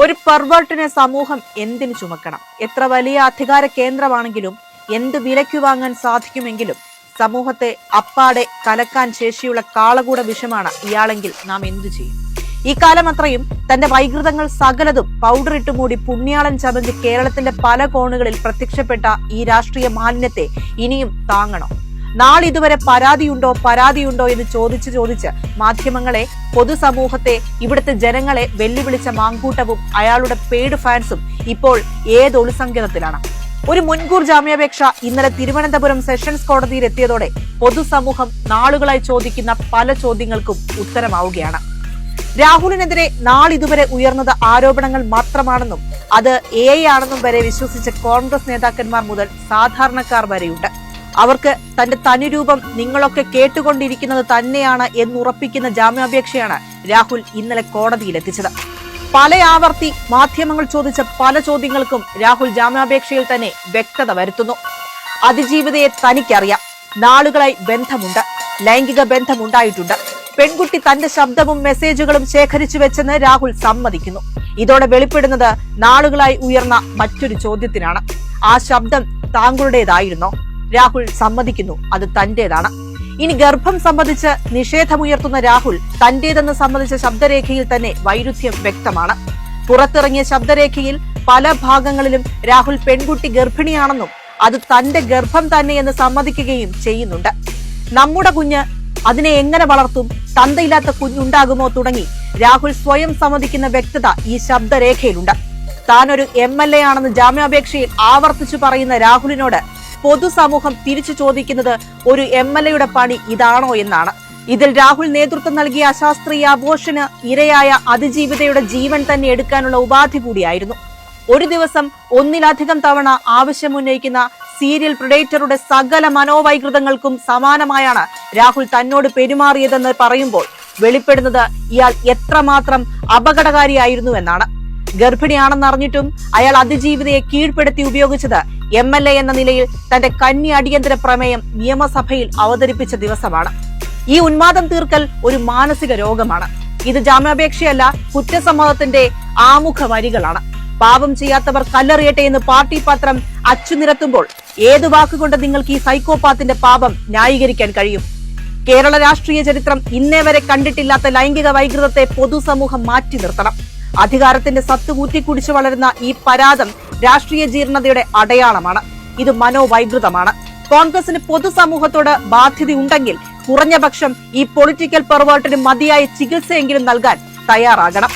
ഒരു പെർവേർട്ടിനെ സമൂഹം എന്തിനു ചുമക്കണം? എത്ര വലിയ അധികാര കേന്ദ്രമാണെങ്കിലും എന്ത് വിലയ്ക്കു വാങ്ങാൻ സാധിക്കുമെങ്കിലും സമൂഹത്തെ അപ്പാടെ കലക്കാൻ ശേഷിയുള്ള കാളകൂട വിഷമാണ് ഇയാളെങ്കിൽ നാം എന്തു ചെയ്യും? ഈ കാലം അത്രയും തന്റെ വൈകൃതങ്ങൾ സകലതും പൗഡർ ഇട്ടുമൂടി പുണ്യാളൻ ചമഞ്ഞ് കേരളത്തിന്റെ പല കോണുകളിൽ പ്രത്യക്ഷപ്പെട്ട ഈ രാഷ്ട്രീയ മാലിന്യത്തെ ഇനിയും താങ്ങണോ? നാളിതുവരെ പരാതിയുണ്ടോ എന്ന് ചോദിച്ച് മാധ്യമങ്ങളെ, പൊതുസമൂഹത്തെ, ഇവിടുത്തെ ജനങ്ങളെ വെല്ലുവിളിച്ച മാങ്കൂട്ടവും അയാളുടെ പെയ്ഡ് ഫാൻസും ഇപ്പോൾ ഏതൊളിസങ്കേതത്തിലാണ്? ഒരു മുൻകൂർ ജാമ്യാപേക്ഷ ഇന്നലെ തിരുവനന്തപുരം സെഷൻസ് കോടതിയിൽ എത്തിയതോടെ പൊതുസമൂഹം നാളുകളായി ചോദിക്കുന്ന പല ചോദ്യങ്ങൾക്കും ഉത്തരമാവുകയാണ്. രാഹുലിനെതിരെ നാളിതുവരെ ഉയർന്നത് ആരോപണങ്ങൾ മാത്രമാണെന്നും അത് AI ആണെന്നും വരെ വിശ്വസിച്ച കോൺഗ്രസ് നേതാക്കന്മാർ മുതൽ സാധാരണക്കാർ വരെയുണ്ട്. അവർക്ക് തന്റെ തനിരൂപം നിങ്ങളൊക്കെ കേട്ടുകൊണ്ടിരിക്കുന്നത് തന്നെയാണ് എന്നുറപ്പിക്കുന്ന ജാമ്യാപേക്ഷയാണ് രാഹുൽ ഇന്നലെ കോടതിയിലെത്തിച്ചത്. പല ആവർത്തി മാധ്യമങ്ങൾ ചോദിച്ച പല ചോദ്യങ്ങൾക്കും രാഹുൽ ജാമ്യാപേക്ഷയിൽ തന്നെ വ്യക്തത വരുത്തുന്നു. അതിജീവിതയെ തനിക്കറിയാം, നാളുകളായി ബന്ധമുണ്ട്, ലൈംഗിക ബന്ധമുണ്ടായിട്ടുണ്ട്, പെൺകുട്ടി തന്റെ ശബ്ദവും മെസ്സേജുകളും ശേഖരിച്ചു വെച്ചെന്ന് രാഹുൽ സമ്മതിക്കുന്നു. ഇതോടെ വെളിപ്പെടുന്നത് നാളുകളായി ഉയർന്ന മറ്റൊരു ചോദ്യത്തിനാണ്. ആ ശബ്ദം താങ്കളുടേതായിരുന്നോ? രാഹുൽ സമ്മതിക്കുന്നു, അത് തന്റേതാണ്. ഇനി ഗർഭം സംബന്ധിച്ച് നിഷേധമുയർത്തുന്ന രാഹുൽ തന്റേതെന്ന് സംബന്ധിച്ച ശബ്ദരേഖയിൽ തന്നെ വൈരുദ്ധ്യം വ്യക്തമാണ്. പുറത്തിറങ്ങിയ ശബ്ദരേഖയിൽ പല ഭാഗങ്ങളിലും രാഹുൽ പെൺകുട്ടി ഗർഭിണിയാണെന്നും അത് തന്റെ ഗർഭം തന്നെയെന്ന് സമ്മതിക്കുകയും ചെയ്യുന്നുണ്ട്. നമ്മുടെ കുഞ്ഞ്, അതിനെ എങ്ങനെ വളർത്തും, തന്തയില്ലാത്ത കുഞ്ഞുണ്ടാകുമോ തുടങ്ങി രാഹുൽ സ്വയം സമ്മതിക്കുന്ന വ്യക്തത ഈ ശബ്ദരേഖയിലുണ്ട്. താനൊരു MLA ആണെന്ന് ജാമ്യാപേക്ഷയിൽ ആവർത്തിച്ചു പറയുന്ന രാഹുലിനോട് പൊതുസമൂഹം തിരിച്ചു ചോദിക്കുന്നത് ഒരു MLA പണി ഇതാണോ എന്നാണ്. ഇതിൽ രാഹുൽ നേതൃത്വം നൽകിയ അശാസ്ത്രീയ അബോർഷന് ഇരയായ അതിജീവിതയുടെ ജീവൻ തന്നെ എടുക്കാനുള്ള ഉപാധി കൂടിയായിരുന്നു. ഒരു ദിവസം ഒന്നിലധികം തവണ ആവശ്യമുന്നയിക്കുന്ന സീരിയൽ പ്രിഡേറ്ററുടെ സകല മനോവൈകൃതങ്ങൾക്കും സമാനമായാണ് രാഹുൽ തന്നോട് പെരുമാറിയതെന്ന് പറയുമ്പോൾ വെളിപ്പെടുന്നത് ഇയാൾ എത്രമാത്രം അപകടകാരിയായിരുന്നുവെന്നാണ്. ഗർഭിണിയാണെന്നറിഞ്ഞിട്ടും അയാൾ അതിജീവിതയെ കീഴ്പ്പെടുത്തി ഉപയോഗിച്ചത് MLA എന്ന നിലയിൽ തന്റെ കന്നി അടിയന്തര പ്രമേയം നിയമസഭയിൽ അവതരിപ്പിച്ച ദിവസമാണ്. ഈ ഉന്മാദം തീർക്കൽ ഒരു മാനസിക രോഗമാണ്. ഇത് ജാമ്യാപേക്ഷയല്ല, കുറ്റസമ്മതത്തിന്റെ ആമുഖ വരികളാണ്. പാപം ചെയ്യാത്തവർ കല്ലെറിയട്ടെ എന്ന് പാർട്ടി പത്രം അച്ചുനിരത്തുമ്പോൾ ഏതു വാക്കുകൊണ്ട് നിങ്ങൾക്ക് ഈ സൈക്കോപാത്തിന്റെ പാപം ന്യായീകരിക്കാൻ കഴിയും? കേരള രാഷ്ട്രീയ ചരിത്രം ഇന്നേ വരെ കണ്ടിട്ടില്ലാത്ത ലൈംഗിക വൈകൃതത്തെ പൊതുസമൂഹം മാറ്റി നിർത്തണം. അധികാരത്തിന്റെ സത്ത് കൂട്ടിക്കുടിച്ചു വളരുന്ന ഈ പരാതം രാഷ്ട്രീയ ജീർണതയുടെ അടയാളമാണ്. ഇത് മനോവൈകൃതമാണ്. കോൺഗ്രസിന് പൊതുസമൂഹത്തോട് ബാധ്യതയുണ്ടെങ്കിൽ കുറഞ്ഞപക്ഷം ഈ പൊളിറ്റിക്കൽ പെർവേർട്ടിന് മതിയായ ചികിത്സയെങ്കിലും നൽകാൻ തയ്യാറാകണം.